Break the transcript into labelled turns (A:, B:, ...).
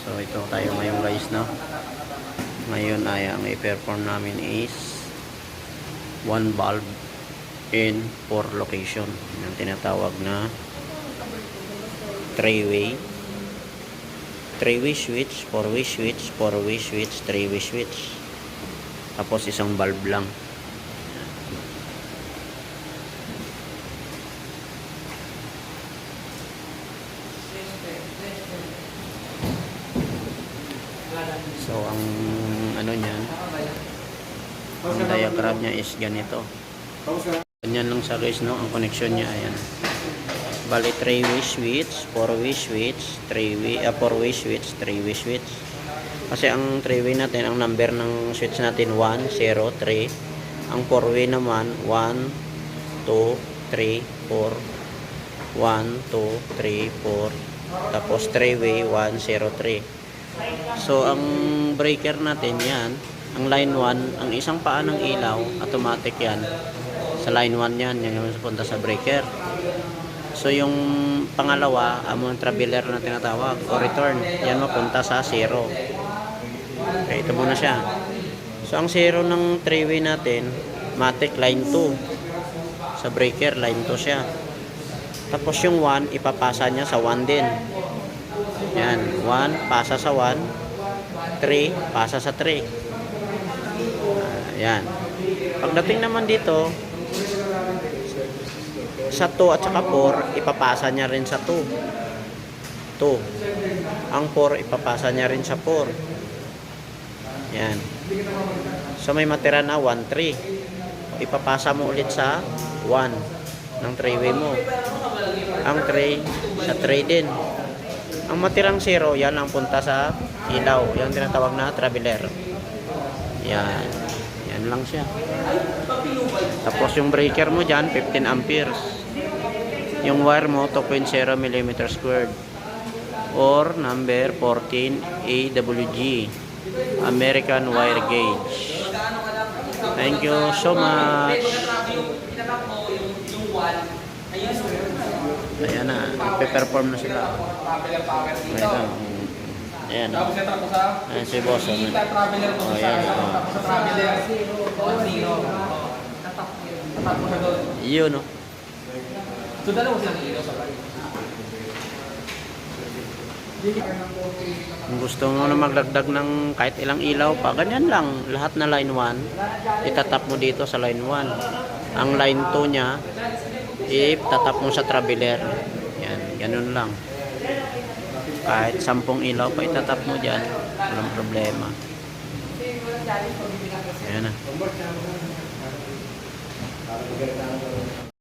A: So ito tayo ngayon guys, no. Ngayon ay ang i-perform namin is 1 valve in 4 location. Yung tinatawag na 3-way switch, 4-way switch, 4-way switch, 3-way switch. Tapos isang valve lang. So ang ano niyan, ang diagram niya is ganito. Ganyan lang sa guys, no. Ang connection niya ayan. Bali 3-way switch, 4-way switch, 4-way switch, 3-way switch. Kasi ang 3-way natin, ang number ng switch natin 1, 0, 3. Ang 4-way naman 1, 2, 3, 4. 1, 2, 3, 4. Tapos 3-way 1, 0, 3. So ang breaker natin yan, ang line 1, ang isang paa ng ilaw, automatic yan. Sa line 1 yan, yan yung punta sa breaker. So yung pangalawa, ang traveler na tinatawag o return, yan mapunta sa 0. Okay, ito muna siya. So ang 0 ng 3-way natin, matic line 2. Sa breaker, line 2 siya. Tapos yung 1, ipapasa niya sa 1 din. Yan, 1 pasa sa 1, 3 pasa sa 3. Yan. Pagdating naman dito sa 2 at saka 4, ipapasa niya rin sa 2. Ang 4 ipapasa niya rin sa 4. Yan. So may matira na 1, 3. Ipapasa mo ulit sa 1 ng 3-way mo. Ang 3 sa 3 din. Ang matirang 0, yan ang punta sa ilaw. Yung tinatawag na traveler. Yan. Yan lang siya. Tapos yung breaker mo dyan, 15 amperes. Yung wire mo, 2.0 mm squared. Or number 14 AWG. American Wire Gauge. Thank you so much. Ayan na, nagpe-perform na sila. Ayan. Ayan. Ayan si boss. Ayan. Yun, no? Kung gusto mo na magdagdag ng kahit ilang ilaw pa, ganyan lang. Lahat na line 1, itatap mo dito sa line 1. Ang line 2 niya, itatap mo sa traveler. Yan, ganun lang. Kahit 10 ilaw pa itatap mo dyan, walang problema. Ayan na.